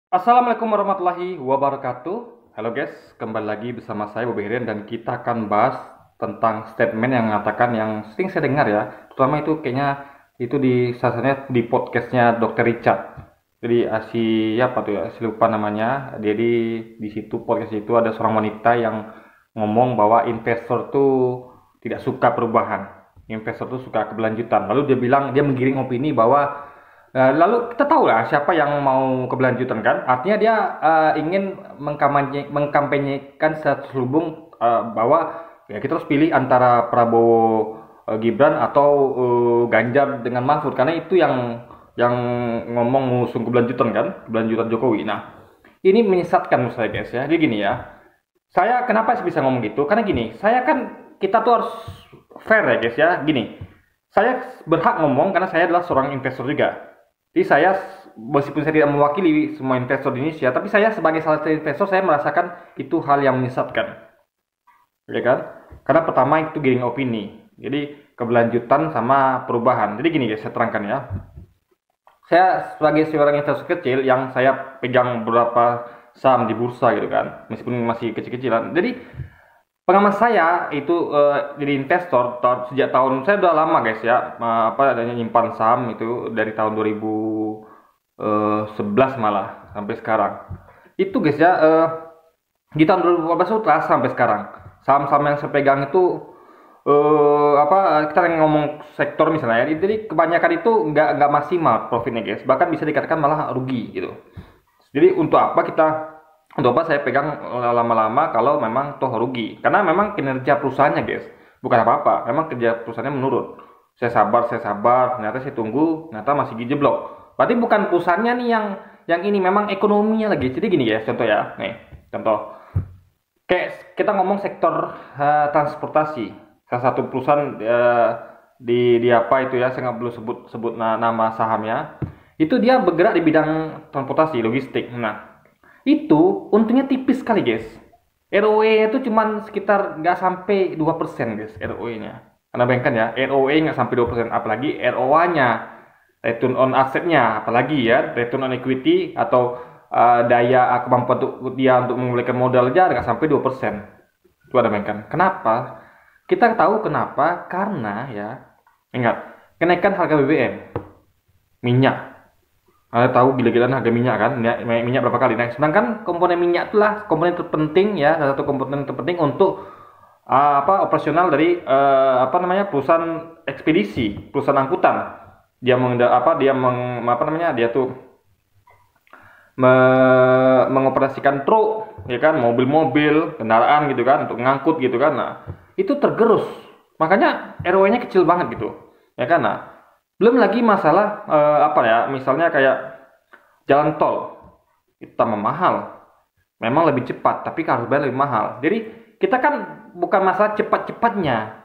Assalamualaikum warahmatullahi wabarakatuh. Halo guys, kembali lagi bersama saya Bobi Herian dan kita akan bahas tentang statement yang mengatakan yang sering saya dengar ya, terutama itu kayaknya itu di salah satunya di podcastnya Dr. Richard. Jadi apa tuh ya, saya lupa namanya. Jadi di situ podcast itu ada seorang wanita yang ngomong bahwa investor tuh tidak suka perubahan. Investor tuh suka keberlanjutan. Lalu dia bilang dia menggiring opini bahwa lalu kita tahu lah siapa yang mau keberlanjutan kan. Artinya dia ingin mengkampanyekan selubung bahwa ya kita harus pilih antara Prabowo Gibran atau Ganjar dengan Mahfud karena itu yang ngomong mengusung keberlanjutan kan, keberlanjutan Jokowi. Nah, ini menyesatkan menurut saya guys ya. Jadi gini ya. Saya kenapa bisa ngomong gitu? Karena gini, saya kan kita tuh harus fair ya guys ya. Gini, saya berhak ngomong karena saya adalah seorang investor juga. Jadi saya meskipun saya tidak mewakili semua investor di Indonesia, tapi saya sebagai salah satu investor saya merasakan itu hal yang menyesatkan, ya kan? Karena pertama itu giring opini, jadi keberlanjutan sama perubahan. Jadi gini guys, saya terangkan ya. Saya sebagai seorang investor kecil yang saya pegang beberapa saham di bursa gitu kan, meskipun masih kecil-kecilan. Jadi pengalaman saya itu jadi investor sejak tahun saya udah lama guys ya, apa adanya nyimpan saham itu dari tahun 2011 malah sampai sekarang. Itu guys ya, di tahun 2014 itu terasa sampai sekarang. Saham-saham yang saya pegang itu kita ngomong sektor misalnya ya, jadi kebanyakan itu nggak maksimal profitnya guys, bahkan bisa dikatakan malah rugi gitu. Jadi untuk apa saya pegang lama-lama kalau memang toh rugi, karena memang kinerja perusahaannya guys, bukan apa-apa, memang kerja perusahaannya menurun. Saya sabar, ternyata saya tunggu, ternyata masih jeblok. Berarti bukan perusahaannya nih yang ini, memang ekonominya lagi. Jadi gini guys, contoh ya, nih contoh kayak kita ngomong sektor transportasi, salah satu perusahaan di apa itu ya, saya nggak perlu sebut nama sahamnya. Itu dia bergerak di bidang transportasi logistik. Nah, itu untungnya tipis sekali guys. ROE itu cuma sekitar nggak sampai 2% guys ROE-nya. Karena bayangkan ya, ROE nggak sampai 2%, apalagi ROA-nya, return on asset-nya, apalagi ya, return on equity atau daya kemampuan untuk dia untuk mengembalikan modal aja nggak sampai 2%. Itu ada bayangkan. Kenapa? Kita tahu kenapa, karena ya, ingat, kenaikan harga BBM, minyak. Anda tahu gila-gilaan harga minyak kan? Minyak berapa kali naik? Sedangkan komponen minyak itulah komponen terpenting ya, salah satu komponen terpenting untuk operasional dari perusahaan ekspedisi, perusahaan angkutan. Dia tuh mengoperasikan truk, ya kan, mobil-mobil, kendaraan gitu kan, untuk ngangkut gitu kan. Nah, itu tergerus. Makanya ROE-nya kecil banget gitu. Ya kan? Nah, belum lagi masalah misalnya kayak jalan tol. Itu tambah mahal. Memang lebih cepat, tapi harus bayar lebih mahal. Jadi, kita kan bukan masalah cepat-cepatnya,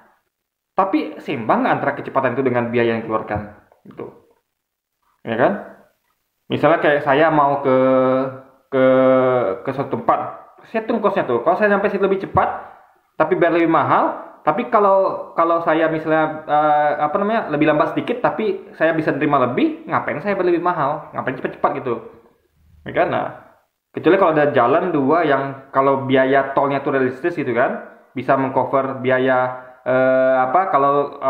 tapi seimbang antara kecepatan itu dengan biaya yang dikeluarkan. Gitu. Ya kan? Misalnya kayak saya mau ke ke suatu tempat, saya hitung kosnya tuh. Kalau saya sampai situ lebih cepat, tapi bayar lebih mahal. Tapi kalau saya misalnya lebih lambat sedikit, tapi saya bisa terima lebih, ngapain saya bayar lebih mahal? Ngapain cepat-cepat gitu? Ya kan? Nah, kecuali kalau ada jalan dua yang kalau biaya tolnya itu realistis gitu kan, bisa mengcover biaya kalau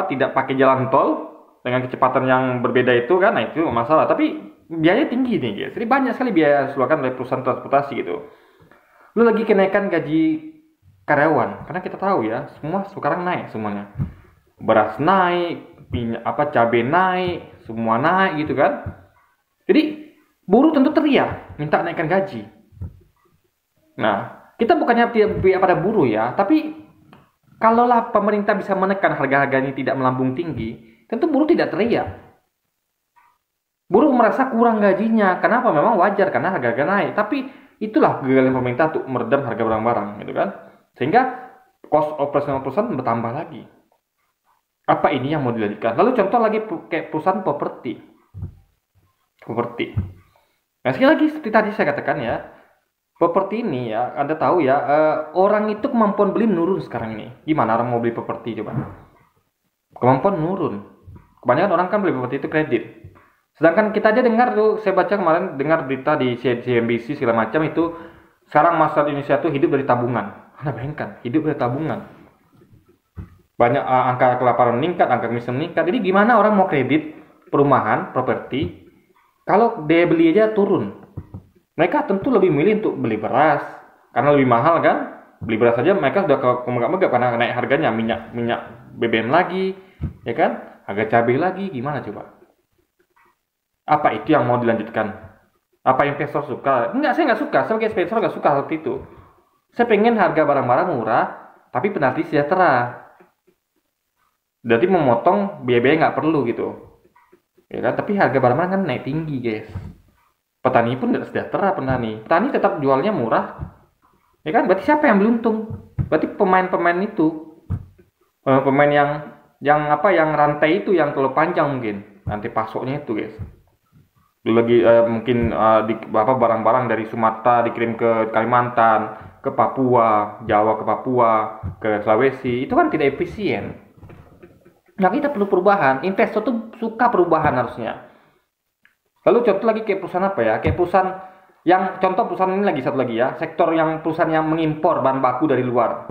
tidak pakai jalan tol dengan kecepatan yang berbeda itu kan, nah itu masalah. Tapi biayanya tinggi nih guys. Jadi banyak sekali biaya dikeluarkan oleh perusahaan transportasi gitu. Lu lagi kenaikan gaji karyawan, karena kita tahu ya, semua sekarang naik semuanya. Beras naik, minyak cabai naik, semua naik gitu kan. Jadi buruh tentu teriak minta naikkan gaji. Nah, kita bukannya tidak pada buruh ya, tapi kalaulah pemerintah bisa menekan harga-harga ini tidak melambung tinggi, tentu buruh tidak teriak. Buruh merasa kurang gajinya. Kenapa? Memang wajar karena harga-harga naik. Tapi itulah kegagalan pemerintah untuk meredam harga barang-barang, gitu kan? Sehingga cost operasional perusahaan bertambah lagi. Apa ini yang mau dilanjutkan? Lalu contoh lagi kayak perusahaan properti. Nah, sekali lagi seperti tadi saya katakan ya, properti ini ya, Anda tahu ya, orang itu kemampuan beli menurun sekarang ini. Gimana orang mau beli properti coba? Kemampuan menurun. Kebanyakan orang kan beli properti itu kredit. Sedangkan kita aja dengar tuh, saya baca kemarin dengar berita di CNBC segala macam itu sekarang masyarakat Indonesia tuh hidup dari tabungan. Anda bayangkan, hidup dari tabungan. Banyak angka kelaparan meningkat, angka kemiskinan meningkat. Jadi gimana orang mau kredit perumahan, properti, kalau daya beli aja turun? Mereka tentu lebih milih untuk beli beras, karena lebih mahal kan? Beli beras saja mereka sudah megap-megap karena naik harganya, minyak BBM lagi, ya kan? Harga cabai lagi, gimana coba? Apa itu yang mau dilanjutkan? Apa investor suka? Enggak, saya nggak suka. Saya sebagai investor nggak suka seperti itu. Saya pengen harga barang-barang murah, tapi penalti sejahtera. Berarti memotong biaya-biaya nggak perlu gitu, ya kan? Tapi harga barang-barang kan naik tinggi, guys. Petani pun tidak sejahtera, petani tetap jualnya murah, ya kan? Berarti siapa yang beruntung? Berarti pemain-pemain itu, pemain yang rantai itu yang terlalu panjang mungkin, rantai pasoknya itu, guys. Dulu lagi mungkin barang-barang dari Sumatera dikirim ke Kalimantan, ke Papua, Jawa ke Papua, ke Sulawesi, itu kan tidak efisien. Nah, kita perlu perubahan. Investor tuh suka perubahan harusnya. Lalu contoh lagi kayak perusahaan apa ya? Kayak perusahaan contoh perusahaan ini lagi satu lagi ya. Sektor yang perusahaan yang mengimpor bahan baku dari luar.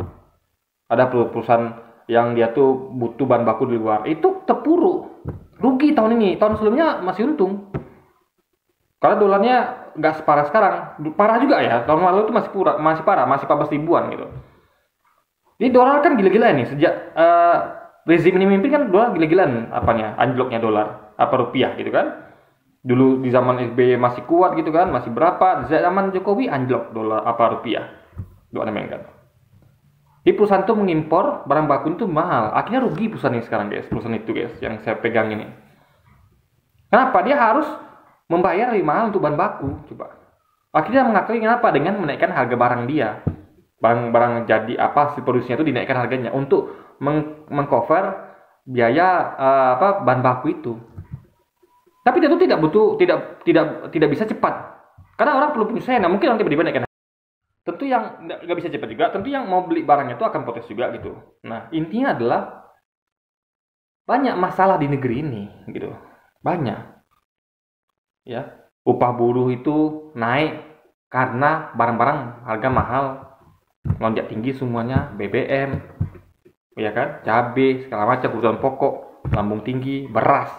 Ada perusahaan yang dia tuh butuh bahan baku dari luar. Itu terpuruk. Rugi tahun ini. Tahun sebelumnya masih untung. Karena dolarnya nggak separah sekarang. Parah juga ya. Tahun lalu itu masih parah. Masih 14 ribuan gitu. Ini dolar kan gila-gila nih. Sejak rezim ini mimpin kan dolar gila-gilaan anjloknya dolar rupiah gitu kan. Dulu di zaman SBY masih kuat gitu kan, masih berapa, di zaman Jokowi anjlok dolar rupiah. Doa namanya kan. Di perusahaan itu mengimpor barang baku itu mahal, akhirnya rugi perusahaan ini sekarang, guys. Perusahaan itu, guys, yang saya pegang ini. Kenapa? Dia harus membayar lebih mahal untuk bahan baku, coba. Akhirnya mengakui kenapa? Dengan menaikkan harga barang dia. Barang-barang jadi hasil produksinya itu dinaikkan harganya untuk mengcover biaya bahan baku itu. Tapi itu tidak bisa cepat. Karena orang perlu penyesuaian. Nah, mungkin nanti tiba-tiba naikkan. Tentu yang nggak bisa cepat juga. Tentu yang mau beli barangnya itu akan protes juga gitu. Nah, intinya adalah banyak masalah di negeri ini gitu. Banyak. Ya, upah buruh itu naik karena barang-barang harga mahal, lonjak tinggi semuanya, BBM, ya kan, cabai, segala macam kebutuhan pokok, lambung tinggi, beras.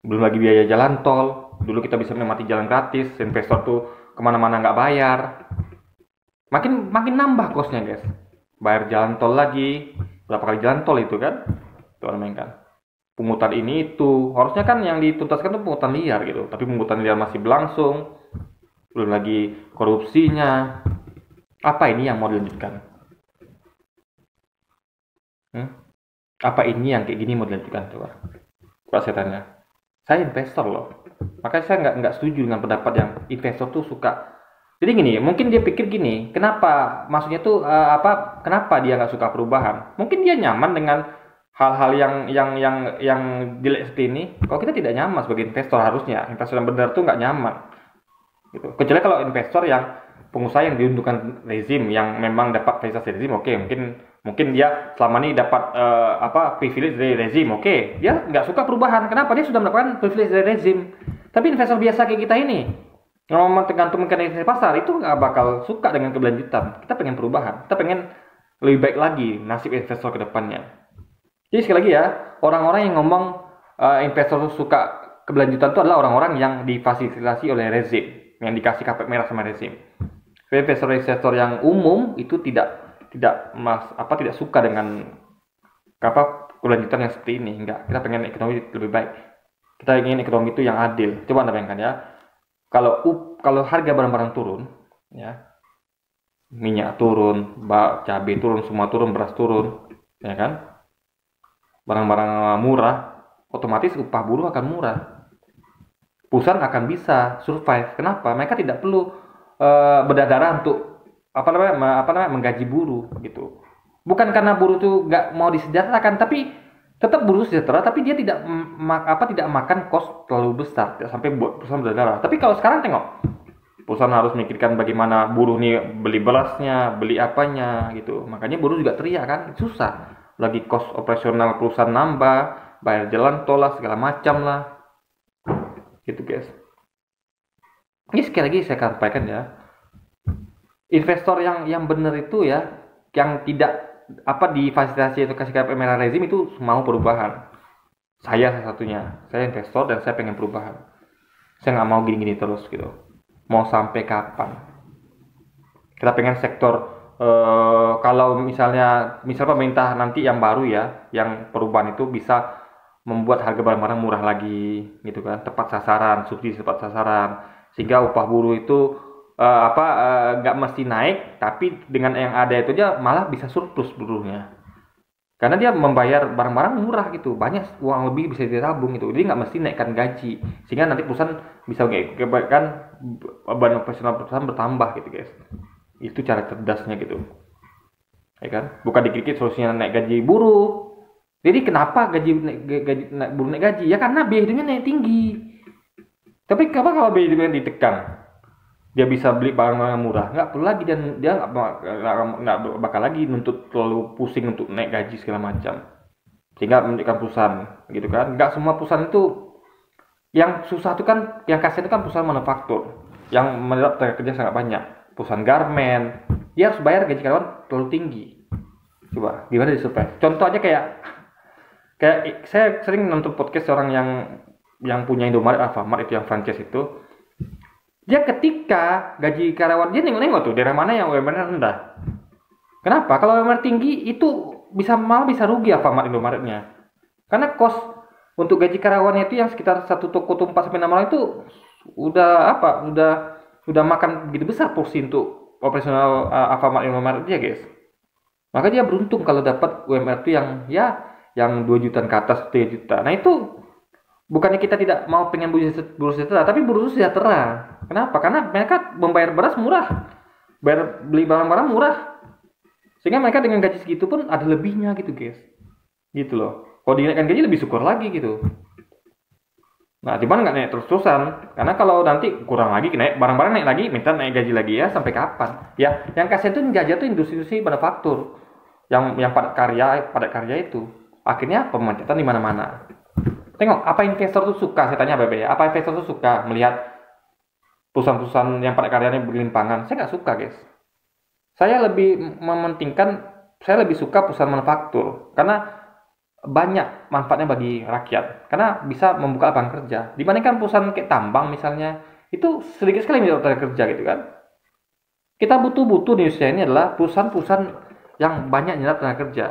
Belum lagi biaya jalan tol. Dulu kita bisa menikmati jalan gratis, investor tuh kemana-mana nggak bayar. Makin nambah kosnya, guys. Bayar jalan tol lagi, berapa kali jalan tol itu kan? Itu namanya kan. Pungutan ini itu harusnya kan yang dituntaskan tuh pungutan liar gitu, tapi pungutan liar masih berlangsung. Belum lagi korupsinya. Apa ini yang mau dilanjutkan? Apa ini yang kayak gini mau dilanjutkan, coba? Coba saya tanya. Saya investor loh, makanya saya nggak setuju dengan pendapat yang investor tuh suka. Jadi gini, mungkin dia pikir gini, kenapa? Maksudnya tuh kenapa dia nggak suka perubahan? Mungkin dia nyaman dengan hal-hal yang jelek seperti ini. Kalau kita tidak nyaman sebagai investor, harusnya investor yang benar tuh nggak nyaman. Gitu. Kecuali kalau investor yang pengusaha yang diuntungkan rezim, yang memang dapat fasilitas rezim, oke, mungkin dia selama ini dapat privilege dari rezim, oke, dia nggak suka perubahan. Kenapa? Dia sudah mendapatkan privilege dari rezim. Tapi investor biasa kayak kita ini, ngomong tergantung mekanisme pasar, itu nggak bakal suka dengan keberlanjutan. Kita pengen perubahan, kita pengen lebih baik lagi nasib investor ke depannya. Jadi sekali lagi ya, orang-orang yang ngomong investor suka keberlanjutan itu adalah orang-orang yang difasilitasi oleh rezim, yang dikasih karpet merah sama rezim. Investor yang umum itu tidak suka dengan kelanjutan yang seperti ini. Enggak, kita pengen ekonomi lebih baik. Kita ingin ekonomi itu yang adil. Coba Anda bayangkan ya, kalau harga barang-barang turun, ya, minyak turun, cabai turun, semua turun, beras turun, ya kan, barang-barang murah, otomatis upah buruh akan murah. Perusahaan akan bisa survive. Kenapa? Mereka tidak perlu berdarah untuk menggaji buruh gitu. Bukan karena buruh itu nggak mau disejahterakan, tapi tetap buruh sejahtera, tapi dia tidak makan kos terlalu besar, tidak sampai buat perusahaan berdarah. Tapi kalau sekarang tengok, perusahaan harus memikirkan bagaimana buruh nih beli berasnya, beli apanya gitu. Makanya buruh juga teriak kan, susah. Lagi kos operasional perusahaan nambah, bayar jalan tol lah, segala macam lah. gitu guys. Ini sekali lagi saya sampaikan ya, investor yang benar itu ya, yang tidak difasilitasi itu kasih KPM merah rezim itu mau perubahan. Saya salah satunya, saya investor dan saya pengen perubahan. Saya nggak mau gini-gini terus gitu. Mau sampai kapan? Kita pengen sektor kalau misal pemerintah nanti yang baru ya, yang perubahan itu bisa membuat harga barang-barang murah lagi gitu kan, tepat sasaran, subsidi tepat sasaran, sehingga upah buruh itu nggak mesti naik, tapi dengan yang ada itu aja malah bisa surplus buruhnya, karena dia membayar barang-barang murah gitu, banyak uang lebih bisa ditabung gitu, jadi nggak mesti naikkan gaji, sehingga nanti perusahaan bisa kebaikan beban operasional perusahaan bertambah gitu guys. Itu cara cerdasnya gitu, ya kan? Bukan dikit-dikit solusinya naik gaji buruh. Jadi kenapa buruh naik gaji? Ya karena biaya hidupnya naik tinggi. Tapi kalau biaya hidupnya ditekan, dia bisa beli barang-barang murah, nggak perlu lagi, dan dia nggak bakal lagi nuntut terlalu pusing untuk naik gaji segala macam, sehingga menjadikan perusahaan gitu kan. Nggak semua perusahaan itu yang susah itu kan, yang kasihan itu kan perusahaan manufaktur yang menyerap tenaga kerja sangat banyak, perusahaan garmen, dia harus bayar gaji karyawan terlalu tinggi. Coba gimana disurvey? Contoh aja kayak saya sering nonton podcast orang yang punya Indomaret, Alfamart itu yang franchise itu. Dia ketika gaji karyawan dia nengok-nengok tuh daerah mana yang UMR rendah. Kenapa? Kalau UMR tinggi itu malah bisa rugi Alfamart Indomaretnya. Karena kos untuk gaji karyawannya itu yang sekitar satu toko tuh 4 sampai 6 orang itu udah makan begitu besar porsi untuk operasional Alfamart Indomaret dia guys. Maka dia beruntung kalau dapat UMR itu yang 2 jutaan ke atas, 3 juta. Nah itu bukannya kita tidak mau pengen buruh sejahtera, tapi buruh sejahtera. Kenapa? Karena mereka membayar beras murah, beli barang-barang murah, sehingga mereka dengan gaji segitu pun ada lebihnya gitu guys. Gitu loh. Kalau dinaikkan gaji lebih syukur lagi gitu. Nah, dimana nggak naik terus-terusan? Karena kalau nanti kurang lagi, naik barang-barang naik lagi, minta naik gaji lagi, ya sampai kapan? Ya, yang kasihan tuh menjajah tuh industri-industri manufaktur, yang padat karya itu. Akhirnya pemecatan di mana-mana. Tengok, apa investor tuh suka? Saya tanya BB ya, apa investor tuh suka melihat perusahaan-perusahaan yang padat karyanya bergelimpangan? Saya nggak suka guys. Saya lebih mementingkan, saya lebih suka perusahaan manufaktur, karena banyak manfaatnya bagi rakyat, karena bisa membuka lapangan kerja. Dibandingkan perusahaan kayak tambang misalnya, itu sedikit sekali menyerap tenaga kerja gitu kan. Kita butuh di Indonesia ini adalah perusahaan-perusahaan yang banyak menyerap tenaga kerja.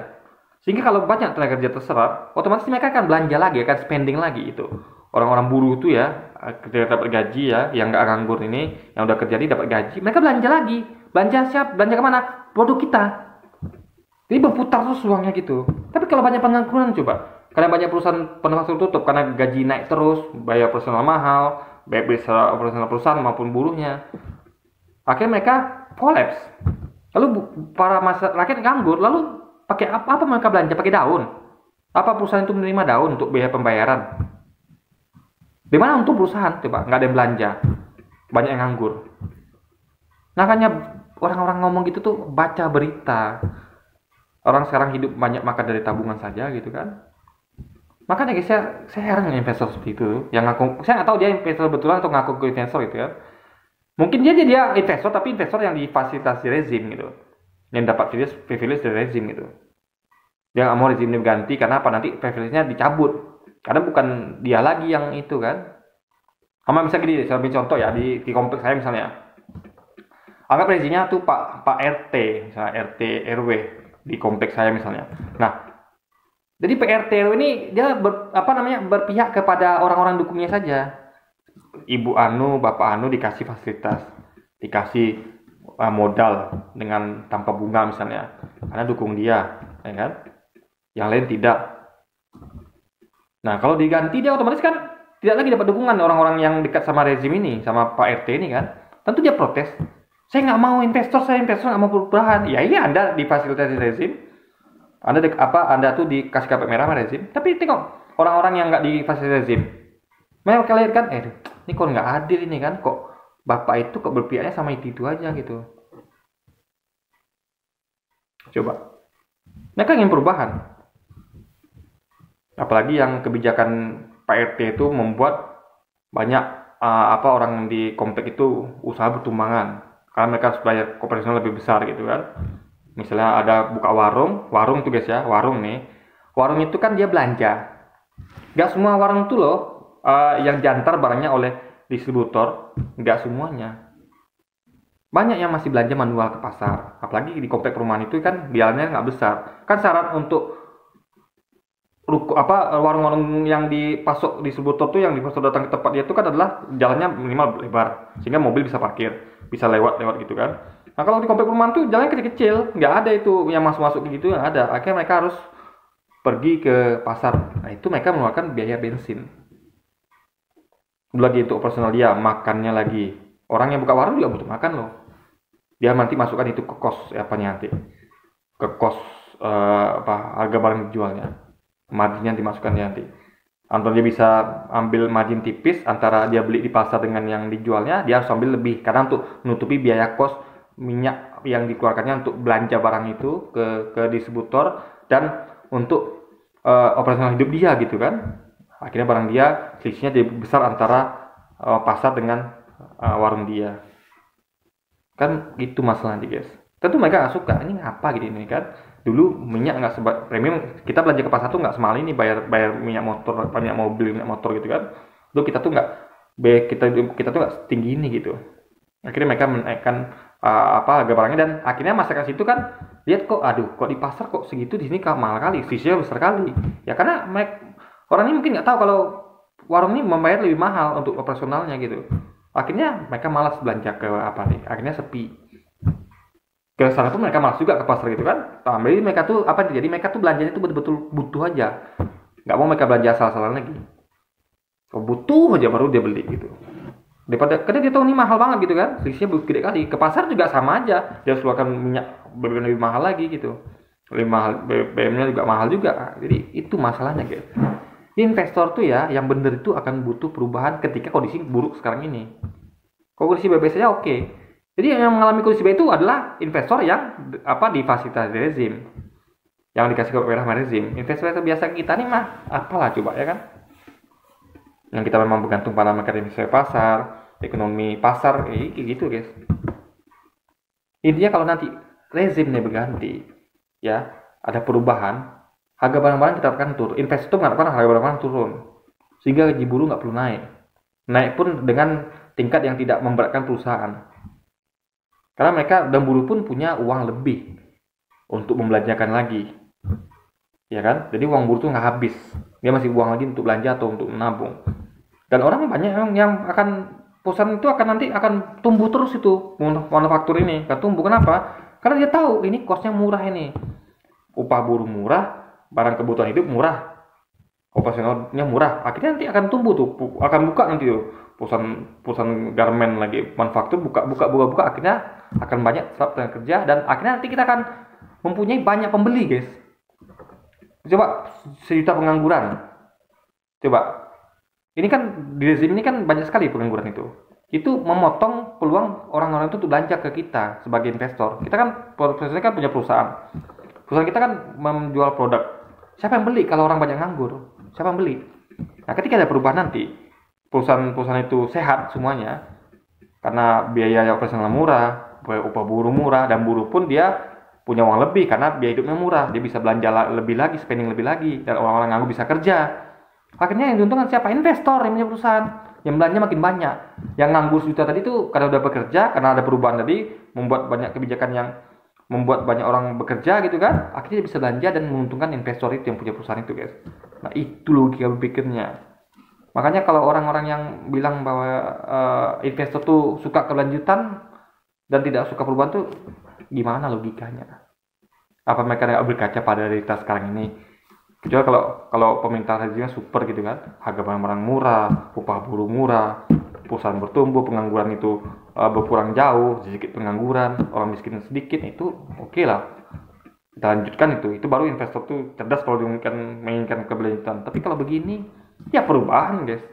Sehingga kalau banyak tenaga kerja terserap, otomatis mereka akan belanja lagi, akan spending lagi itu. Orang-orang buruh itu ya, ketika dapat gaji ya, yang nggak nganggur ini, yang udah kerja ini dapat gaji, mereka belanja lagi. Belanja siap, belanja kemana? Produk kita. Jadi berputar terus uangnya gitu. Tapi kalau banyak pengangguran coba, karena banyak perusahaan manufaktur tutup karena gaji naik terus, bayar personal mahal, baik secara operasional perusahaan maupun buruhnya, akhirnya mereka kolaps. Lalu para rakyat nganggur, lalu pakai apa mereka belanja? Pakai daun. Apa perusahaan itu menerima daun untuk biaya pembayaran? Di mana untuk perusahaan? Coba nggak ada yang belanja, banyak yang nganggur. Makanya orang-orang ngomong gitu tuh baca berita. Orang sekarang hidup banyak makan dari tabungan saja gitu kan. Makanya guys, saya heran dengan investor seperti itu. Yang ngaku, saya nggak tahu dia investor betulan atau ngaku ke investor gitu ya. Mungkin dia investor, tapi investor yang difasilitasi rezim gitu, yang dapat privilege dari rezim gitu. Dia nggak mau rezimnya diganti, karena apa? Nanti privilege-nya dicabut, karena bukan dia lagi yang itu kan. Sama misalnya gini, saya ambil contoh ya, di kompleks saya misalnya, anggap rezimnya tuh Pak RT, misalnya RT RW di kompleks saya misalnya. Nah, jadi PRT RW ini dia berpihak kepada orang-orang dukungnya saja. Ibu Anu, Bapak Anu dikasih fasilitas, dikasih modal dengan tanpa bunga misalnya, karena dukung dia, ya kan? Yang lain tidak. Nah, kalau diganti dia otomatis kan tidak lagi dapat dukungan orang-orang yang dekat sama rezim ini, sama Pak RT ini kan. Tentu dia protes. Saya nggak mau investor nggak mau perubahan. Ya iya, Anda difasilitasi rezim, Anda tuh dikasih karpet merah sama rezim. Tapi tengok orang-orang yang nggak difasilitasi rezim, mereka lihat kan, ini kok nggak adil ini kan, kok bapak itu kok berpihaknya sama itu aja gitu. Coba, mereka ingin perubahan. Apalagi yang kebijakan Pak RT itu membuat banyak orang di komplek itu usaha bertumbangan karena mereka harus bayar operasional lebih besar gitu kan. Misalnya ada buka warung tuh guys ya, warung nih. Warung itu kan dia belanja. Gak semua warung itu loh yang diantar barangnya oleh distributor, gak semuanya. Banyak yang masih belanja manual ke pasar. Apalagi di komplek perumahan itu kan jalannya nggak besar. Kan syarat untuk warung-warung yang dipasok distributor tuh yang dipasok datang ke tempat dia itu kan adalah jalannya minimal lebar sehingga mobil bisa parkir, bisa lewat gitu kan. Nah kalau di komplek perumahan tuh jalannya kecil-kecil, nggak ada itu yang masuk gitu, nggak ada. Akhirnya mereka harus pergi ke pasar. Nah itu mereka mengeluarkan biaya bensin. Lagi untuk operasional dia, makannya lagi. Orang yang buka warung juga butuh makan loh. Dia nanti masukkan itu ke kos nanti, ke kos harga barang dijualnya. Marginnya dimasukkan nanti. Antara dia bisa ambil margin tipis antara dia beli di pasar dengan yang dijualnya, dia harus ambil lebih karena untuk menutupi biaya kos minyak yang dikeluarkannya untuk belanja barang itu ke distributor dan untuk operasional hidup dia gitu kan. Akhirnya barang dia selisihnya jadi besar antara pasar dengan warung dia. Kan gitu masalahnya guys. Tentu mereka nggak suka, ini ngapa gitu ini kan. Dulu minyak nggak premium, kita belanja ke pasar tuh nggak semahal ini bayar minyak motor, minyak mobil, minyak motor gitu kan. Dulu kita tuh nggak kita tuh nggak setinggi ini gitu. Akhirnya mereka menaikkan harga barangnya dan akhirnya masyarakat situ kan lihat kok di pasar kok segitu, di sini mahal kali, sisinya besar kali. Ya karena orang ini mungkin nggak tahu kalau warung ini membayar lebih mahal untuk operasionalnya gitu. Akhirnya mereka malas belanja ke akhirnya sepi. Ke sana pun mereka malas juga ke pasar gitu kan. Jadi mereka tuh jadi mereka tuh belanjanya tuh betul-betul butuh aja. Nggak mau mereka belanja asal-asalan lagi. Kalau butuh aja baru dia beli gitu. Daripada karena dia tahu ini mahal banget gitu kan. Selisihnya gede kali. Ke pasar juga sama aja. Dia harus keluarkan minyak lebih mahal lagi gitu. Lebih mahal, BBM-nya juga mahal juga. Jadi itu masalahnya guys. Investor tuh ya yang bener itu akan butuh perubahan ketika kondisi buruk sekarang ini. Kalau kondisi baik saja oke. Jadi yang mengalami kondisi baik itu adalah investor yang difasilitasi rezim, yang dikasih ke merah rezim. Investor biasa kita nih mah apalah coba ya kan? Yang kita memang bergantung pada mekanisme pasar, ekonomi pasar, gitu guys. Intinya kalau nanti rezimnya berganti, ya ada perubahan, harga barang-barang kita akan turun. Investor mengharapkan harga barang-barang turun, sehingga gaji buruh nggak perlu naik. Naik pun dengan tingkat yang tidak memberatkan perusahaan. Karena mereka dan buruh pun punya uang lebih untuk membelanjakan lagi, ya kan? Jadi uang buruh tuh nggak habis, dia masih uang lagi untuk belanja atau untuk menabung. Dan orang banyak yang akan perusahaan itu nanti akan tumbuh terus itu manufaktur ini, akan tumbuh. Kenapa? Karena dia tahu ini kosnya murah ini, upah buruh murah, barang kebutuhan hidup murah, operasionalnya murah. Akhirnya nanti akan tumbuh tuh, akan buka nanti tuh perusahaan garmen lagi manufaktur buka akhirnya akan banyak tenaga kerja dan akhirnya nanti kita akan mempunyai banyak pembeli guys. Coba 1 juta pengangguran, coba ini kan di rezim ini kan banyak sekali pengangguran itu memotong peluang orang-orang itu untuk belanja ke kita sebagai investor. Kita kan profesinya kan punya perusahaan kita kan menjual produk, siapa yang beli kalau orang banyak nganggur? Siapa yang beli? Nah ketika ada perubahan nanti perusahaan itu sehat semuanya karena biaya operasional murah, upah buruh murah, dan buruh pun dia punya uang lebih karena biaya hidupnya murah, dia bisa belanja lebih lagi, spending lebih lagi, dan orang-orang nganggur bisa kerja. Akhirnya yang diuntungkan siapa? Investor yang punya perusahaan, yang belanja makin banyak. Yang nganggur 1 juta tadi itu karena udah bekerja, karena ada perubahan tadi, membuat banyak kebijakan yang membuat banyak orang bekerja gitu kan, akhirnya dia bisa belanja dan menguntungkan investor itu yang punya perusahaan itu guys. Nah itu logika berpikirnya. Makanya kalau orang-orang yang bilang bahwa investor tuh suka kelanjutan dan tidak suka perubahan tuh gimana logikanya? Apa mereka nggak berkaca pada realitas sekarang ini? Kecuali kalau pemerintah rezimnya super gitu kan, harga barang-barang murah, upah buruh murah, perusahaan bertumbuh, pengangguran itu berkurang jauh, sedikit pengangguran, orang miskin sedikit, itu oke lah. Kita lanjutkan itu baru investor tuh cerdas kalau menginginkan keberlanjutan. Tapi kalau begini, ya perubahan guys.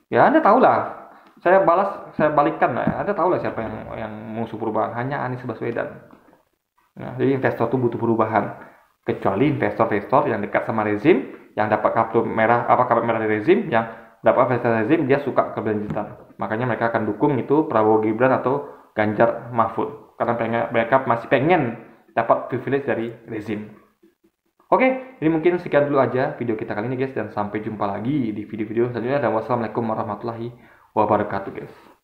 Ya Anda tahu lah, saya balikkan lah. Anda tahu lah siapa yang musuh perubahan, hanya Anies Baswedan. Nah, jadi investor tuh butuh perubahan. Kecuali investor yang dekat sama rezim, yang dapat kartu merah dari rezim, yang dapat presidensial rezim, dia suka keberlanjutan. Makanya mereka akan dukung itu Prabowo Gibran atau Ganjar Mahfud. Karena mereka masih pengen dapat privilege dari rezim. Oke, ini mungkin sekian dulu aja video kita kali ini guys, dan sampai jumpa lagi di video-video selanjutnya, dan wassalamualaikum warahmatullahi wabarakatuh guys.